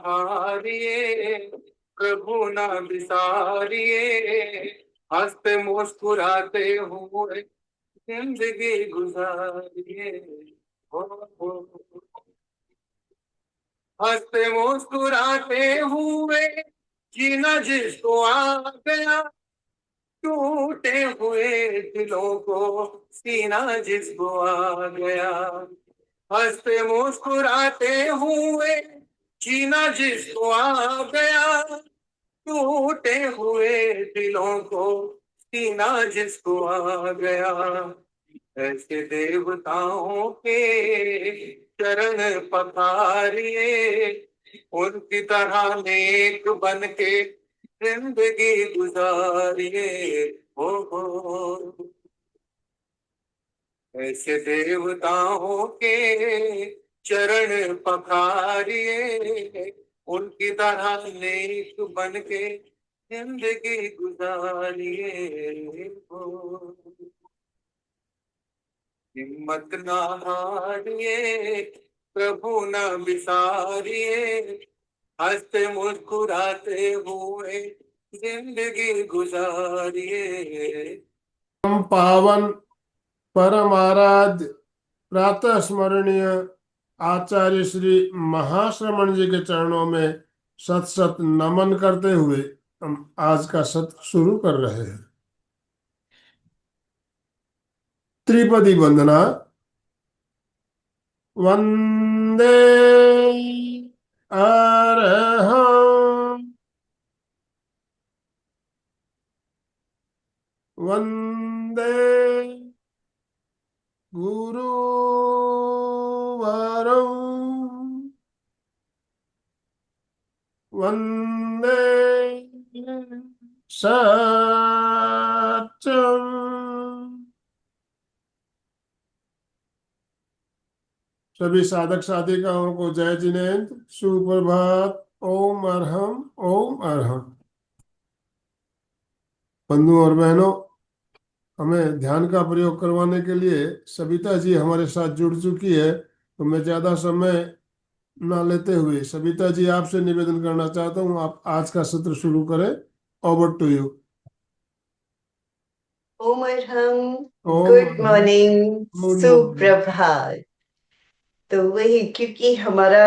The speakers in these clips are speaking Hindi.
हारिए, प्रभु ना बिसारिए, हंसते मुस्कुराते हुए जिंदगी गुजारिए। हो, हो। हंसते मुस्कुराते हुए जीना जिसको आ गया, टूटे हुए दिलों को सीना जिसको आ गया। हंसते मुस्कुराते हुए जीना जिसको आ गया, टूटे हुए दिलों को सीना जिसको आ गया। ऐसे देवताओं के चरण पखारिए, उनकी तरह नेक बन के जिंदगी गुजारिए। हो, ऐसे देवताओं के चरण पखारिए, उनकी तरह नेक बन के जिंदगी गुजारिए। हो, हिम्मत ना हारिए, प्रभु न बिसारिए, हंसते मुस्कुराते हुए जिंदगी गुजारिए। हम पावन परम आराध्य प्रातः स्मरणीय आचार्य श्री महाश्रमण जी के चरणों में सत सत नमन करते हुए हम आज का सत्र शुरू कर रहे हैं। त्रिपदी वंदना। वंदे अरहं वंदे गुरुवरं वंदे सत्यम। सभी साधक साधिकाओं को जय जिनेन्द्र, सुप्रभात। ओम अरहम, ओम अरहम। बंधुओं और बहनों, हमें ध्यान का प्रयोग करवाने के लिए सविता जी हमारे साथ जुड़ चुकी है, तो मैं ज्यादा समय ना लेते हुए सविता जी आपसे निवेदन करना चाहता हूँ, आप आज का सत्र शुरू करें। Over to you. Om Arham. Om good morning, good morning. सुप्रभात। तो वही, क्योंकि हमारा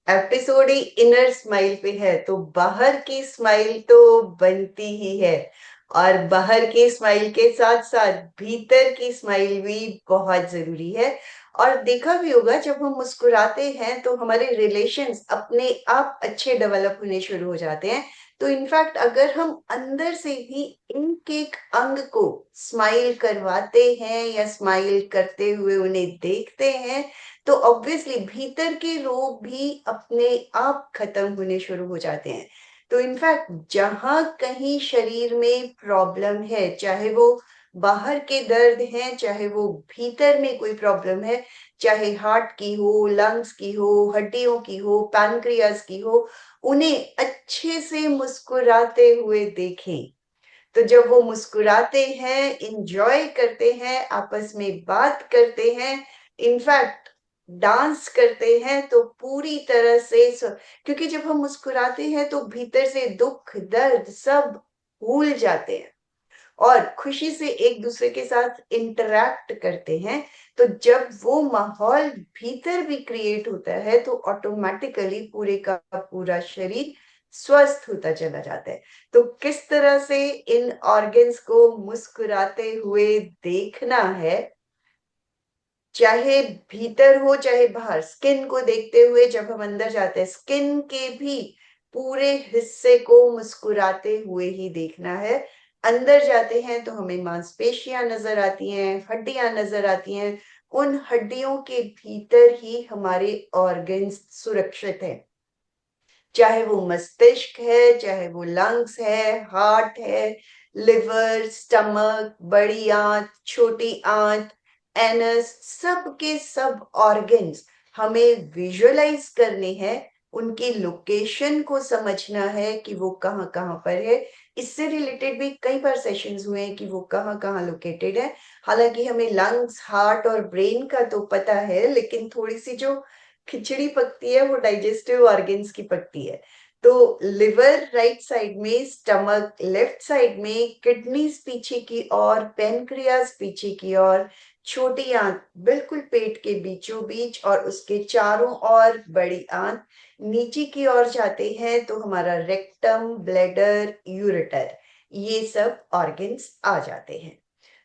एपिसोड ही इनर स्माइल पे है, तो बाहर की स्माइल तो बनती ही है, और बाहर की स्माइल के साथ साथ भीतर की स्माइल भी बहुत जरूरी है। और देखा भी होगा, जब हम मुस्कुराते हैं तो हमारे रिलेशंस अपने आप अच्छे डेवलप होने शुरू हो जाते हैं। तो इनफैक्ट अगर हम अंदर से भी एक एक अंग को स्माइल करवाते हैं या स्माइल करते हुए उन्हें देखते हैं, तो ऑब्वियसली भीतर के रोग भी अपने आप खत्म होने शुरू हो जाते हैं। तो इनफैक्ट जहां कहीं शरीर में प्रॉब्लम है, चाहे वो बाहर के दर्द है, चाहे वो भीतर में कोई प्रॉब्लम है, चाहे हार्ट की हो, लंग्स की हो, हड्डियों की हो, पैनक्रियास की हो, उन्हें अच्छे से मुस्कुराते हुए देखें। तो जब वो मुस्कुराते हैं, इंजॉय करते हैं, आपस में बात करते हैं, इनफैक्ट डांस करते हैं, तो पूरी तरह से क्योंकि जब हम मुस्कुराते हैं तो भीतर से दुख दर्द सब भूल जाते हैं और खुशी से एक दूसरे के साथ इंटरैक्ट करते हैं। तो जब वो माहौल भीतर भी क्रिएट होता है, तो ऑटोमेटिकली पूरे का पूरा शरीर स्वस्थ होता चला जाता है। तो किस तरह से इन ऑर्गन्स को मुस्कुराते हुए देखना है, चाहे भीतर हो चाहे बाहर, स्किन को देखते हुए जब हम अंदर जाते हैं, स्किन के भी पूरे हिस्से को मुस्कुराते हुए ही देखना है। अंदर जाते हैं तो हमें मांसपेशियां नजर आती हैं, हड्डियां नजर आती हैं। उन हड्डियों के भीतर ही हमारे ऑर्गन्स सुरक्षित हैं, चाहे वो मस्तिष्क है, चाहे वो लंग्स है, हार्ट है, लिवर, स्टमक, बड़ी आंत, छोटी आंत, एनस, सब के सब ऑर्गन्स हमें विजुअलाइज करने हैं। उनकी लोकेशन को समझना है कि वो कहाँ कहाँ पर है। इससे रिलेटेड भी कई बार सेशंस हुए हैं कि वो कहाँ कहाँ लोकेटेड है। हालांकि हमें लंग्स, हार्ट और ब्रेन का तो पता है, लेकिन थोड़ी सी जो खिचड़ी पकती है वो डाइजेस्टिव ऑर्गन्स की पकती है। तो लिवर राइट साइड में, स्टमक लेफ्ट साइड में, किडनीज पीछे की ओर, पेनक्रियास पीछे की ओर, छोटी आंत बिल्कुल पेट के बीचों बीच और उसके चारों ओर बड़ी आंत, नीचे की ओर जाते हैं तो हमारा रेक्टम, ब्लैडर, यूरेटर, ये सब ऑर्गन्स आ जाते हैं।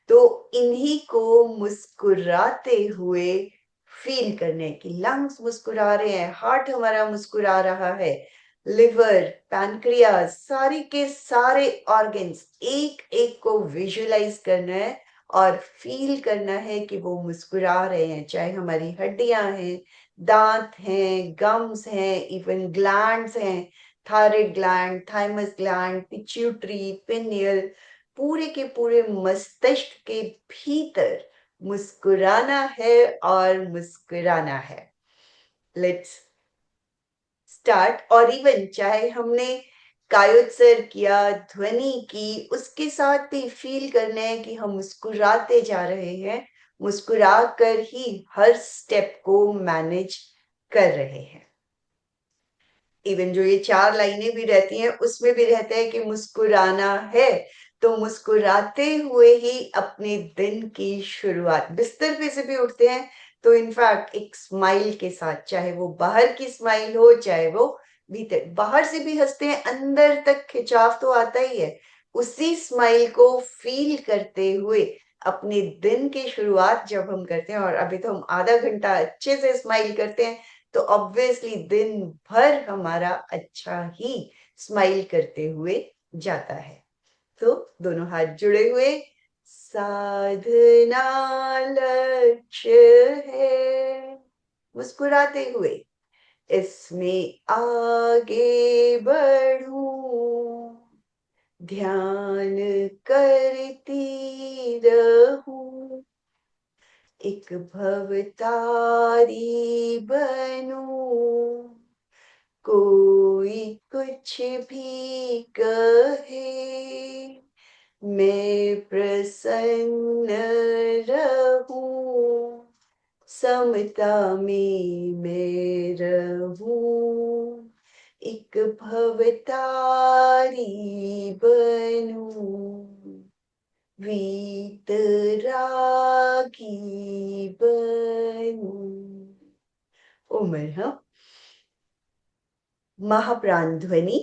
तो इन्हीं को मुस्कुराते हुए फील करने की, लंग्स मुस्कुरा रहे हैं, हार्ट हमारा मुस्कुरा रहा है, लिवर, पैनक्रियास, सारे के सारे ऑर्गन्स एक एक को विजुअलाइज करना है और फील करना है कि वो मुस्कुरा रहे हैं। चाहे हमारी हड्डियां हैं, दांत हैं, गम्स हैं, इवन ग्लैंड्स हैं, thyroid gland, thymus gland, pituitary, pineal, पूरे के पूरे मस्तिष्क के भीतर मुस्कुराना है और मुस्कुराना है। Let's start. और इवन चाहे हमने कायोत्सर्ग किया, ध्वनि की, उसके साथ भी फील करना है कि हम मुस्कुराते जा रहे हैं, मुस्कुरा कर ही हर स्टेप को मैनेज कर रहे हैं। इवन जो ये 4 लाइनें भी रहती हैं उसमें भी रहता है कि मुस्कुराना है, तो मुस्कुराते हुए ही अपने दिन की शुरुआत, बिस्तर पे से भी उठते हैं तो इनफैक्ट एक स्माइल के साथ, चाहे वो बाहर की स्माइल हो चाहे वो भीतर, बाहर से भी हंसते हैं, अंदर तक खिंचाव तो आता ही है, उसी स्माइल को फील करते हुए अपने दिन की शुरुआत जब हम करते हैं, और अभी तो हम आधा घंटा अच्छे से स्माइल करते हैं, तो ऑब्वियसली दिन भर हमारा अच्छा ही स्माइल करते हुए जाता है। तो दोनों हाथ जुड़े हुए, साधना लक्ष्य है, मुस्कुराते हुए इसमें आगे बढ़ूं, ध्यान करती रहूं, एक भवतारी बनूं, कोई कुछ भी कहे, मैं प्रसन्न रहूं, समता में मैं रहूं, एक भवतारी बनूं, वीतरागी बनूं। उमर हम महाप्राण ध्वनि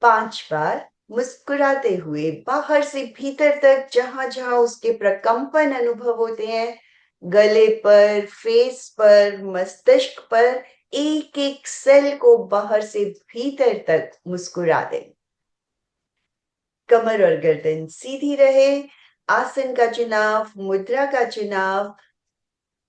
5 बार मुस्कुराते हुए बाहर से भीतर तक, जहां जहां उसके प्रकंपन अनुभव होते हैं, गले पर, फेस पर, मस्तिष्क पर, एक एक सेल को बाहर से भीतर तक मुस्कुरा दें। कमर और गर्दन सीधी रहे, आसन का चुनाव, मुद्रा का चुनाव,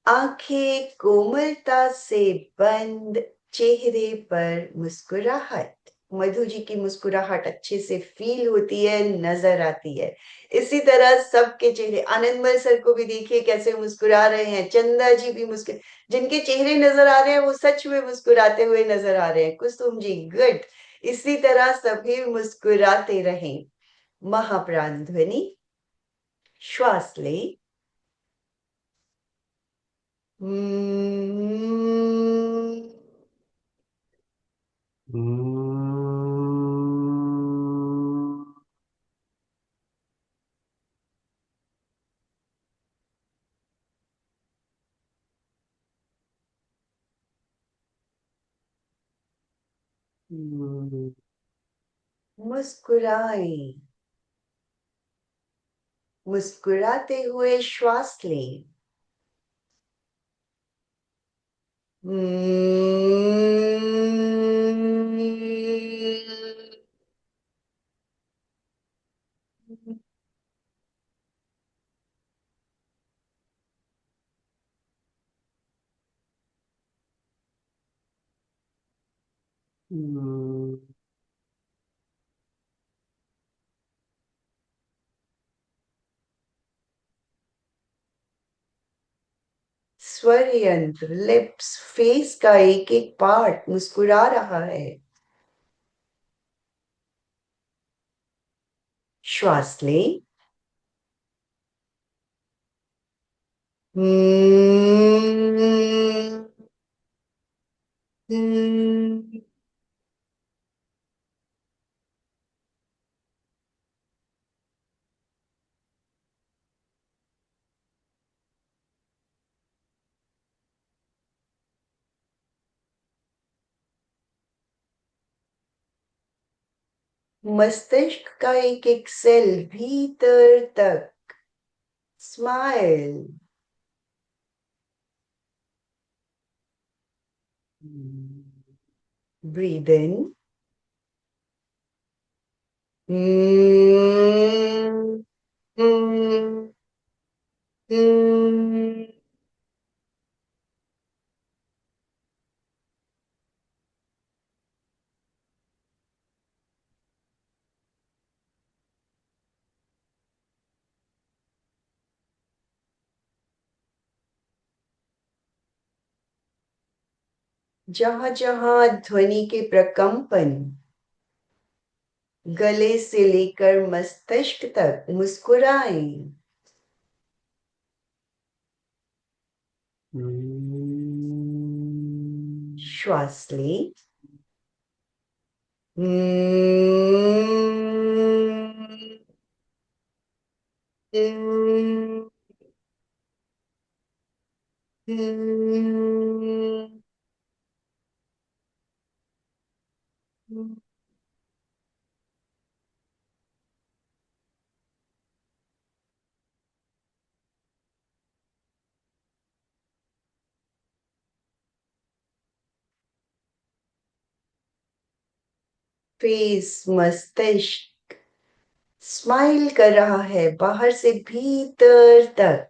आंखें कोमलता से बंद, चेहरे पर मुस्कुराहट, मधु जी की मुस्कुराहट अच्छे से फील होती है, नजर आती है। इसी तरह सबके चेहरे, आनंदमल सर को भी देखिए कैसे मुस्कुरा रहे हैं, चंदा जी भी मुस्कुरा, जिनके चेहरे नजर आ रहे हैं वो सच में मुस्कुराते हुए नजर आ रहे हैं। कुसुम जी गुड। इसी तरह सभी मुस्कुराते रहें। महाप्राण ध्वनि, श्वास ले, मुस्कुराएं, मुस्कुराते हुए श्वास लें। स्वर यंत्र, लिप्स, फेस का एक एक पार्ट मुस्कुरा रहा है। श्वास लें, मस्तिष्क का एक एक सेल भीतर तक स्माइल। ब्रीद इन, जहां जहां ध्वनि के प्रकंपन गले से लेकर मस्तिष्क तक मुस्कुराएं। श्वास लें, फेस, मस्तिष्क स्माइल कर रहा है बाहर से भीतर तक।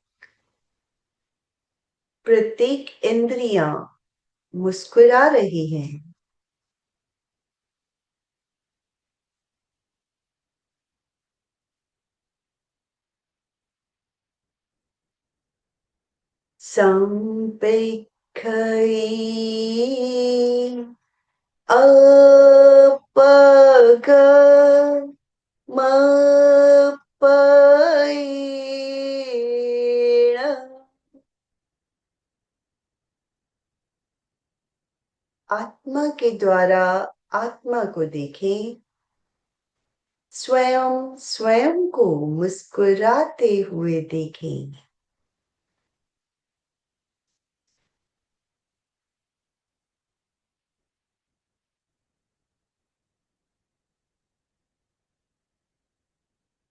प्रत्येक इंद्रियां मुस्कुरा रही हैं। संपेखै अपग मपैण। आत्मा के द्वारा आत्मा को देखें, स्वयं स्वयं को मुस्कुराते हुए देखें।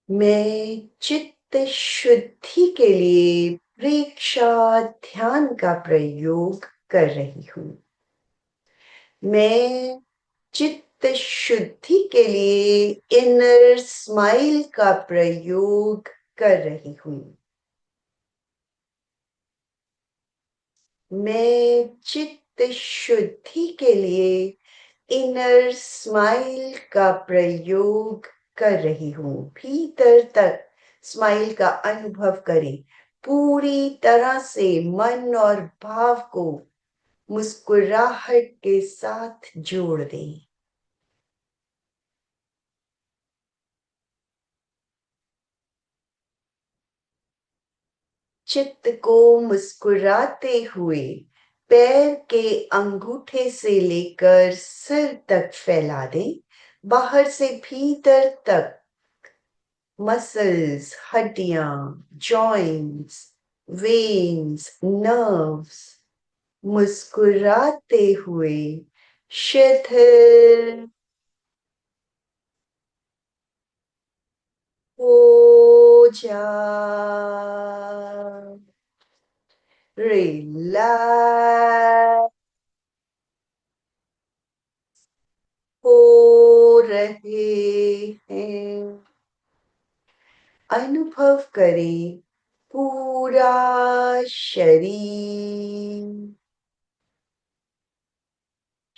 मैं चित्त शुद्धि के लिए प्रेक्षा ध्यान का प्रयोग कर रही हूँ। मैं चित्त शुद्धि के लिए इनर स्माइल का प्रयोग कर रही हूँ। मैं चित्त शुद्धि के लिए इनर स्माइल का प्रयोग कर रही हूँ। भीतर तक स्माइल का अनुभव करें। पूरी तरह से मन और भाव को मुस्कुराहट के साथ जोड़ दें। चित्त को मुस्कुराते हुए पैर के अंगूठे से लेकर सिर तक फैला दें। बाहर से भीतर तक मसल्स, हड्डियां, जॉइंट्स, वेन्स, नर्व्स मुस्कुराते हुए शिथिल हो जाए। रिलैक्स हो रहे हैं। अनुभव करें पूरा शरीर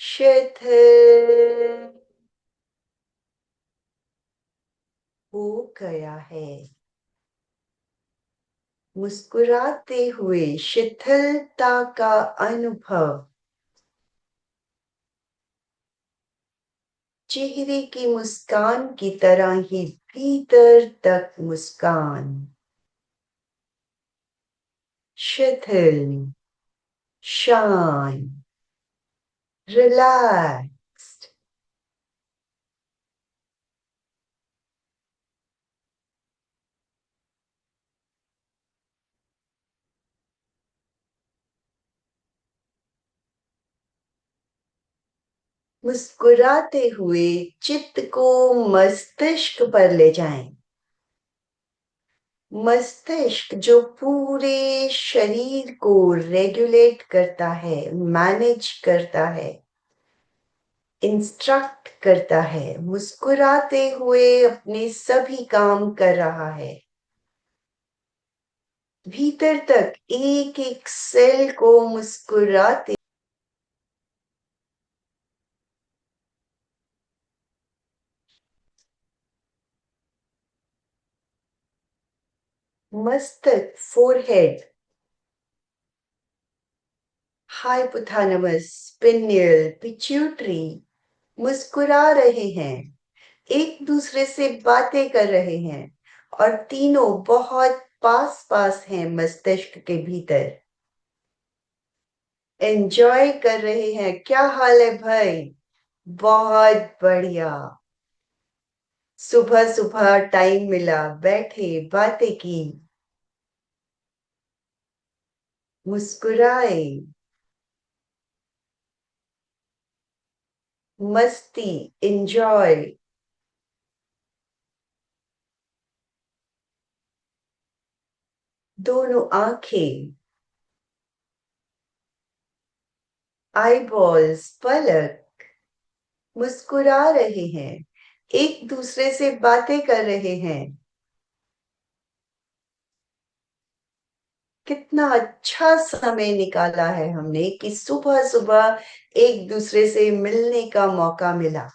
शिथिल हो गया है। मुस्कुराते हुए शिथिलता का अनुभव। चेहरे की मुस्कान की तरह ही भीतर तक मुस्कान। शिथिल, शांत, रिलैक्स्ड। मुस्कुराते हुए चित्त को मस्तिष्क पर ले जाएं। मस्तिष्क जो पूरे शरीर को रेगुलेट करता है, मैनेज करता है, इंस्ट्रक्ट करता है, मुस्कुराते हुए अपने सभी काम कर रहा है। भीतर तक एक एक सेल को मुस्कुराते मस्तक, फोरहेड, हाइपोथैलेमस, पिनियल, पिट्यूटरी मुस्कुरा रहे हैं, एक दूसरे से बातें कर रहे हैं और तीनों बहुत पास पास हैं मस्तिष्क के भीतर। एंजॉय कर रहे हैं। क्या हाल है भाई? बहुत बढ़िया। सुबह सुबह टाइम मिला, बैठे, बातें की, मुस्कुराए, मस्ती, एंजॉय। दोनों आंखें, आईबॉल्स, पलक मुस्कुरा रहे हैं, एक दूसरे से बातें कर रहे हैं। कितना अच्छा समय निकाला है हमने कि सुबह सुबह एक दूसरे से मिलने का मौका मिला।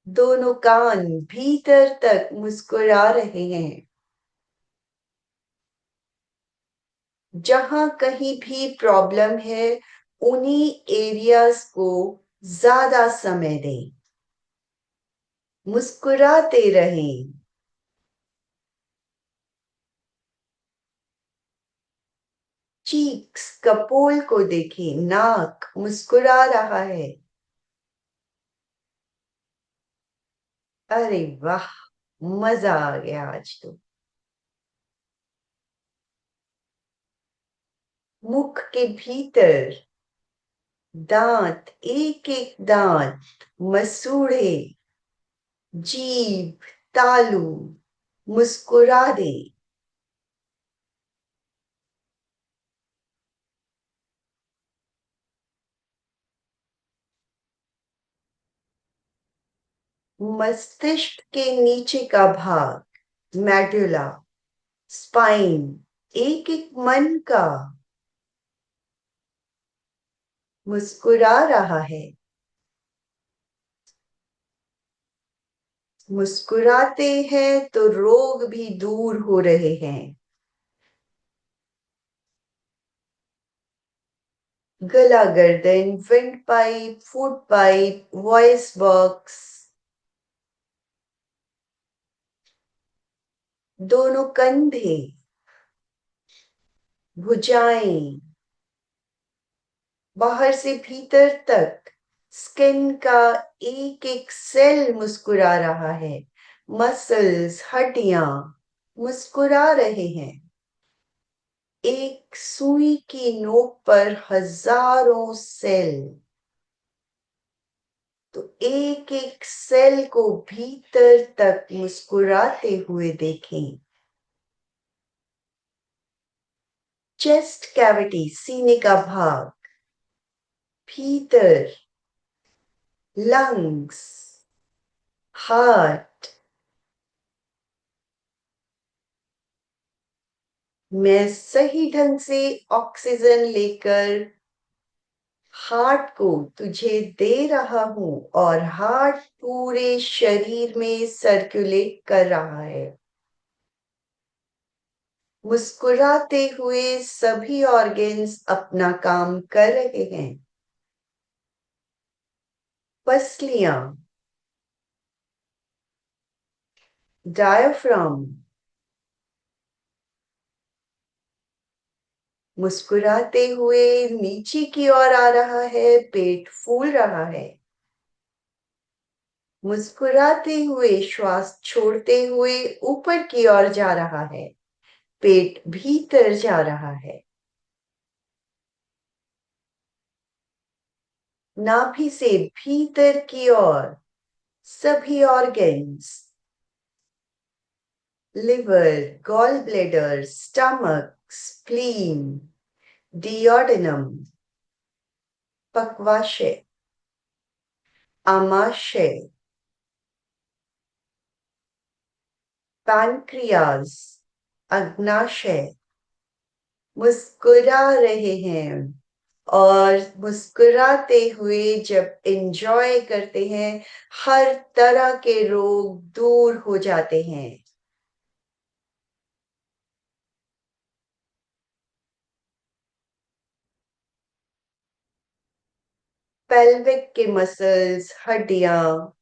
दोनों कान भीतर तक मुस्कुरा रहे हैं। जहां कहीं भी प्रॉब्लम है, उन्हीं एरियाज को ज्यादा समय दें, मुस्कुराते रहें। चीक्स, कपोल को देखें, नाक मुस्कुरा रहा है। अरे वाह, मजा आ गया आज तो। मुख के भीतर दांत, एक एक दांत, मसूड़े, जीभ, तालू मुस्कुरा दे। मस्तिष्क के नीचे का भाग, मेडुला, स्पाइन, एक एक मन का मुस्कुरा रहा है। मुस्कुराते हैं तो रोग भी दूर हो रहे हैं। गला, गर्दन, wind pipe, food pipe, voice box, दोनों कंधे, भुजाएं, बाहर से भीतर तक स्किन का एक एक सेल मुस्कुरा रहा है। मसल्स, हड्डियां मुस्कुरा रहे हैं। एक सुई की नोक पर हजारों सेल, तो एक एक सेल को भीतर तक मुस्कुराते हुए देखें। चेस्ट कैविटी, सीने का भाग, भीतर, लंग्स, हार्ट। मैं सही ढंग से ऑक्सीजन लेकर हार्ट को तुझे दे रहा हूं और हार्ट पूरे शरीर में सर्कुलेट कर रहा है। मुस्कुराते हुए सभी ऑर्गन्स अपना काम कर रहे हैं। पसलियां, डायफ्राम मुस्कुराते हुए नीचे की ओर आ रहा है, पेट फूल रहा है। मुस्कुराते हुए श्वास छोड़ते हुए ऊपर की ओर जा रहा है, पेट भीतर जा रहा है। नाभि से भीतर की ओर सभी organs, liver, gall bladder, stomach, spleen, duodenum, पक्वाशय, आमाशय, पैनक्रियाज, अग्नाशय मुस्कुरा रहे हैं और मुस्कुराते हुए जब एंजॉय करते हैं, हर तरह के रोग दूर हो जाते हैं। पेल्विक के मसल्स, हड्डियां,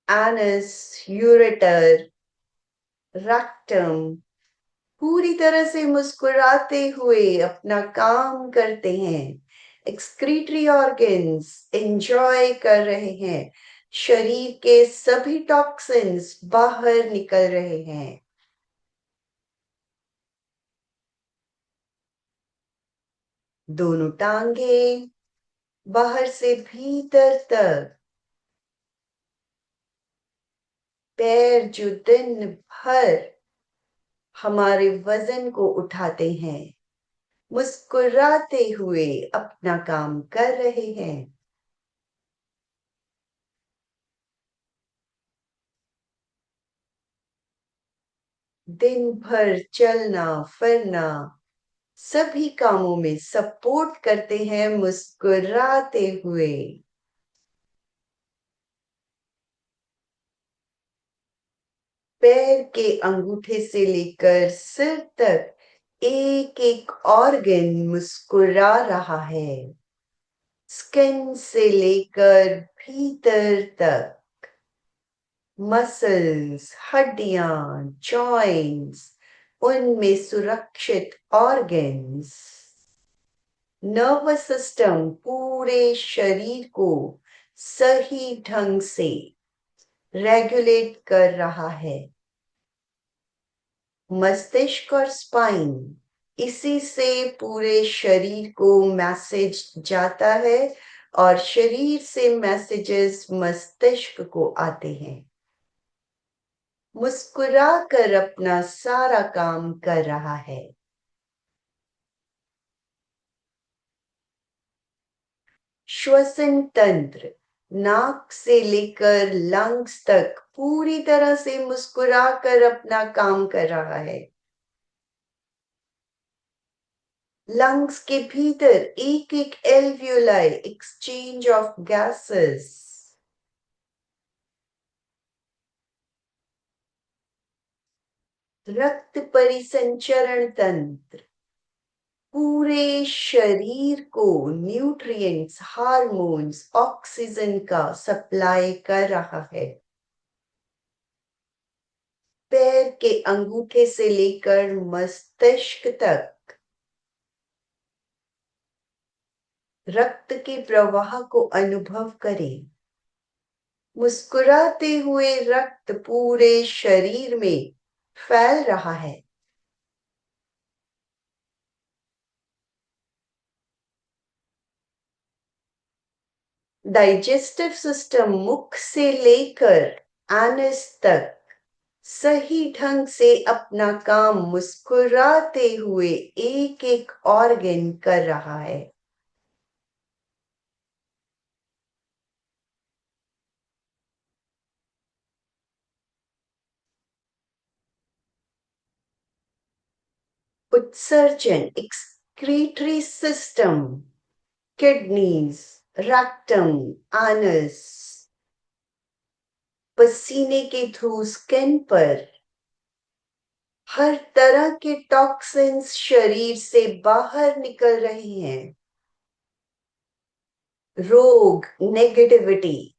एनस, यूरेटर, रेक्टम पूरी तरह से मुस्कुराते हुए अपना काम करते हैं। एक्सक्रीटरी ऑर्गन्स एंजॉय कर रहे हैं। शरीर के सभी टॉक्सिन्स बाहर निकल रहे हैं। दोनों टांगे बाहर से भीतर तक, पैर जो दिन भर हमारे वजन को उठाते हैं, मुस्कुराते हुए अपना काम कर रहे हैं। दिन भर चलना फिरना सभी कामों में सपोर्ट करते हैं मुस्कुराते हुए। पैर के अंगूठे से लेकर सिर तक एक एक ऑर्गन मुस्कुरा रहा है। स्किन से लेकर भीतर तक, मसल्स, हड्डियां, जॉइंट्स, उनमें सुरक्षित ऑर्गन्स, नर्वस सिस्टम पूरे शरीर को सही ढंग से रेगुलेट कर रहा है। मस्तिष्क और स्पाइन, इसी से पूरे शरीर को मैसेज जाता है और शरीर से मैसेजेस मस्तिष्क को आते हैं। मुस्कुरा कर अपना सारा काम कर रहा है। श्वसन तंत्र नाक से लेकर लंग्स तक पूरी तरह से मुस्कुरा कर अपना काम कर रहा है। लंग्स के भीतर एक एक एल्वियोलाई, एक्सचेंज ऑफ गैसेस। रक्त परिसंचरण तंत्र पूरे शरीर को न्यूट्रिएंट्स, हार्मोन्स, ऑक्सीजन का सप्लाई कर रहा है। पैर के अंगूठे से लेकर मस्तिष्क तक रक्त के प्रवाह को अनुभव करें। मुस्कुराते हुए रक्त पूरे शरीर में फैल रहा है। डाइजेस्टिव सिस्टम मुख से लेकर एनस तक सही ढंग से अपना काम मुस्कुराते हुए एक एक ऑर्गन कर रहा है। उत्सर्जन, excretory system, kidneys, rectum, anus, पसीने के थ्रू स्किन पर हर तरह के टॉक्सिन्स शरीर से बाहर निकल रहे हैं। रोग, नेगेटिविटी,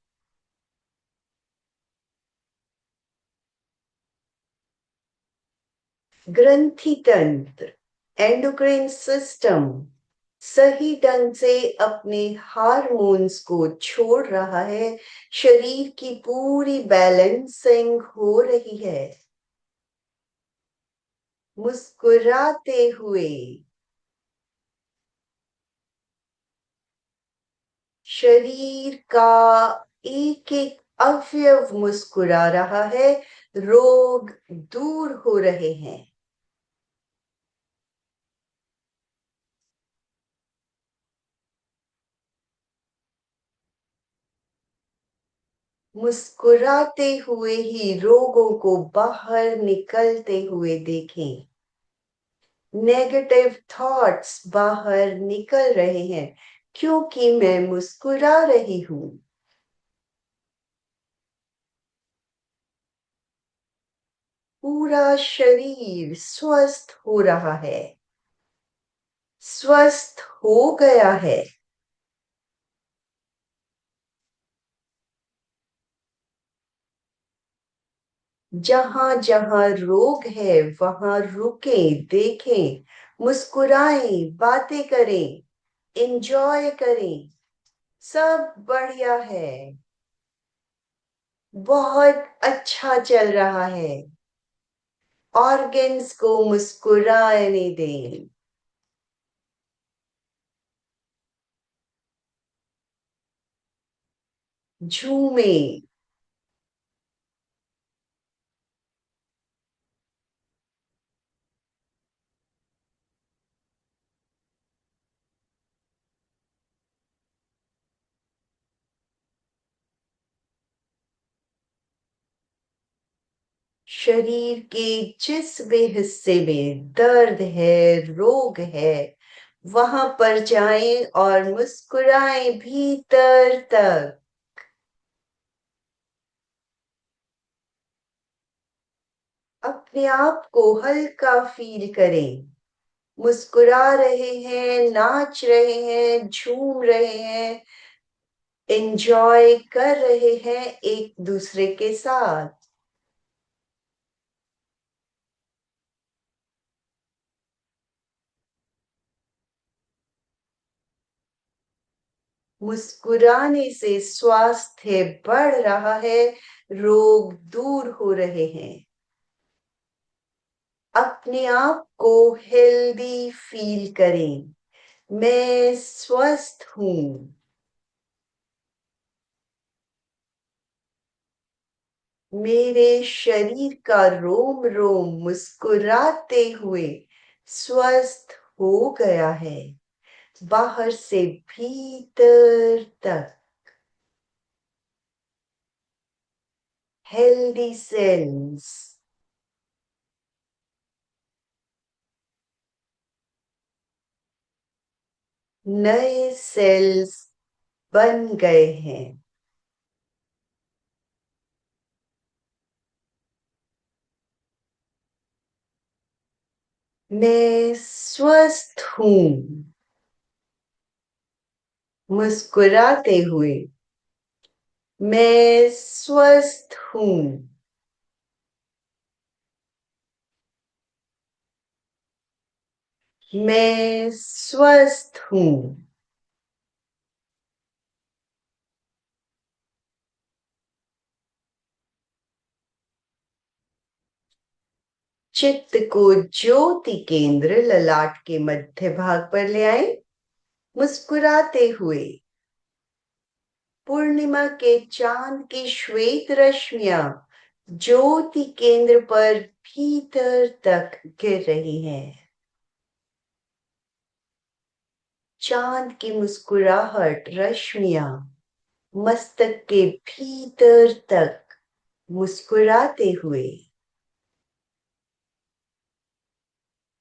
ग्रंथि तंत्र, एंडोक्राइन सिस्टम सही ढंग से अपने हार्मोन्स को छोड़ रहा है। शरीर की पूरी बैलेंसिंग हो रही है। मुस्कुराते हुए। शरीर का एक एक अवयव मुस्कुरा रहा है, रोग दूर हो रहे हैं। मुस्कुराते हुए ही रोगों को बाहर निकलते हुए देखें। नेगेटिव थॉट्स बाहर निकल रहे हैं क्योंकि मैं मुस्कुरा रही हूं। पूरा शरीर स्वस्थ हो रहा है, स्वस्थ हो गया है। जहां जहां रोग है वहां रुकें, देखें, मुस्कुराएं, बातें करें, एंजॉय करें। सब बढ़िया है, बहुत अच्छा चल रहा है। ऑर्गन्स को मुस्कुराने दें। झूमें। शरीर के जिस भी हिस्से में दर्द है, रोग है, वहां पर जाएं और मुस्कुराएं भीतर तक। अपने आप को हल्का फील करें। मुस्कुरा रहे हैं, नाच रहे हैं, झूम रहे हैं, एंजॉय कर रहे हैं एक दूसरे के साथ। मुस्कुराने से स्वास्थ्य बढ़ रहा है, रोग दूर हो रहे हैं। अपने आप को हेल्दी फील करें। मैं स्वस्थ हूं। मेरे शरीर का रोम रोम मुस्कुराते हुए स्वस्थ हो गया है, बाहर से भीतर तक। Healthy cells. नए सेल्स बन गए हैं। मैं स्वस्थ हूं। मुस्कुराते हुए। मैं स्वस्थ हूं। मैं स्वस्थ हूं। चित्त को ज्योति केंद्र ललाट के मध्य भाग पर ले आए, मुस्कुराते हुए। पूर्णिमा के चांद की श्वेत रश्मियां ज्योति केंद्र पर भीतर तक गिर रही हैं। चांद की मुस्कुराहट रश्मियां मस्तक के भीतर तक मुस्कुराते हुए।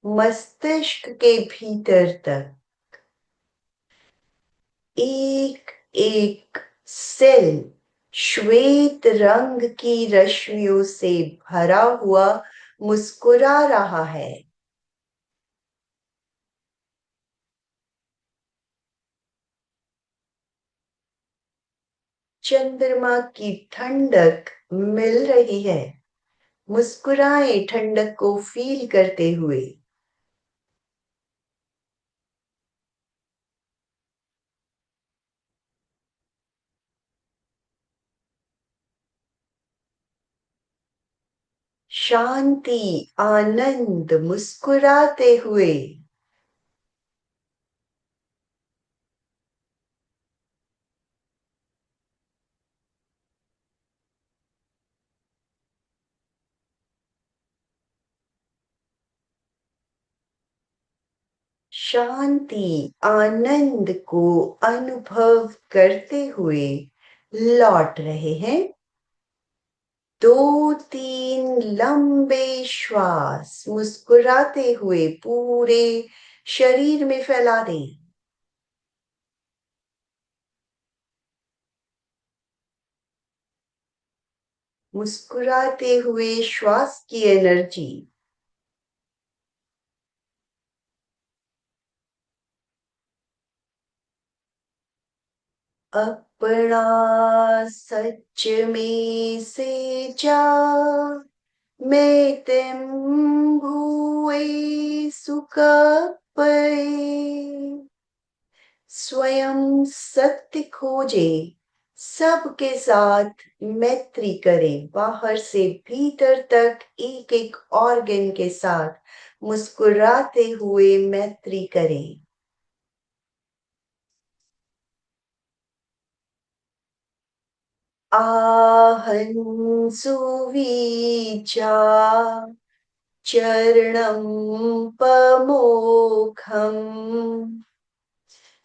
मस्तिष्क के भीतर तक। एक एक सेल श्वेत रंग की रश्मियों से भरा हुआ मुस्कुरा रहा है। चंद्रमा की ठंडक मिल रही है। मुस्कुराए ठंडक को फील करते हुए। शांति, आनंद, मुस्कुराते हुए। शांति, आनंद को अनुभव करते हुए लौट रहे हैं। 2-3 लंबे श्वास मुस्कुराते हुए पूरे शरीर में फैला दें। मुस्कुराते हुए श्वास की एनर्जी अपना सच में से जा, मैं तेम भुए सुख पए। स्वयं सत्य खोजे, सबके साथ मैत्री करें। बाहर से भीतर तक एक एक ऑर्गन के साथ मुस्कुराते हुए मैत्री करें। आहं सुविचा चरणं पमोघम।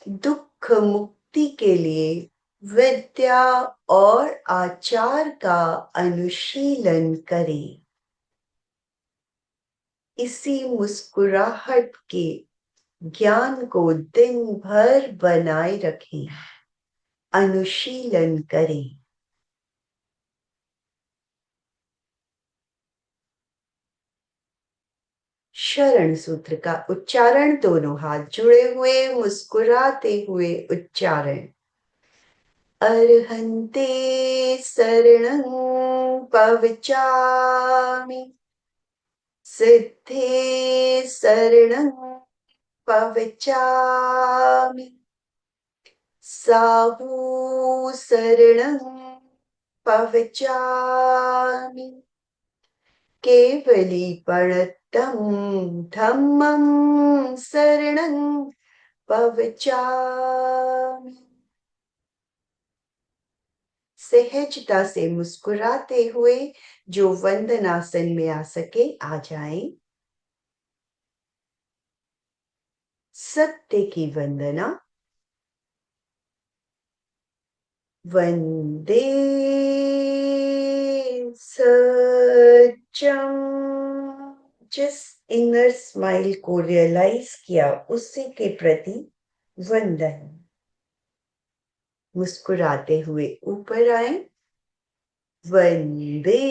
दुख मुक्ति के लिए विद्या और आचार का अनुशीलन करें। इसी मुस्कुराहट के ज्ञान को दिन भर बनाए रखें, अनुशीलन करें। शरण सूत्र का उच्चारण, दोनों हाथ जुड़े हुए मुस्कुराते हुए उच्चारण। अर्हन्ते शरणं पवचामि, सिद्धे शरणं पवचामि, साहू शरणं पवचामि, केवली पणतं धम्मं शरणं पवचामि। सहजता से मुस्कुराते हुए जो वंदनासन में आ सके आ जाएं। सत्य की वंदना। वंदे सत्यम। जिस इनर स्माइल को रियलाइज किया उसी के प्रति वंदन। मुस्कुराते हुए ऊपर आए। वंदे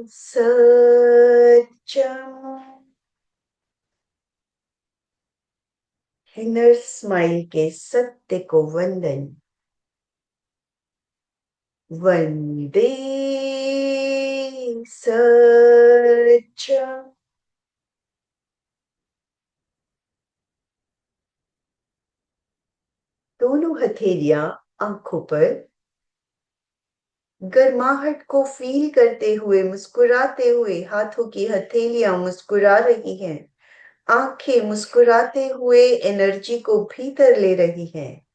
सत्यम। इनर स्माइल के सत्य को वंदन। वंदे सत्यम। दोनों हथेलियां आंखों पर, गर्माहट को फील करते हुए मुस्कुराते हुए हाथों की हथेलियां मुस्कुरा रही हैं। आंखें मुस्कुराते हुए एनर्जी को भीतर ले रही हैं।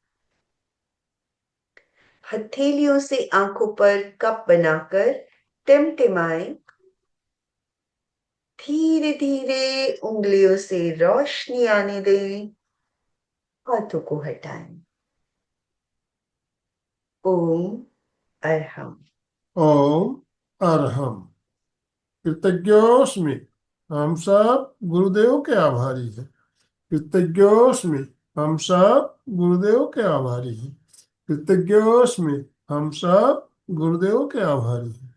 हथेलियों से आंखों पर कप बनाकर टिमटिमाएं। धीरे धीरे उंगलियों से रोशनी आने दें। हाथों को हटाएं। ओम अरहम। ओम अरहम। कृतज्ञोस्मि। हम सब गुरुदेव के आभारी हैं। कृतज्ञोस्मि। हम सब गुरुदेव के आभारी हैं। कृतज्ञोस्मि। हम सब गुरुदेव के आभारी हैं।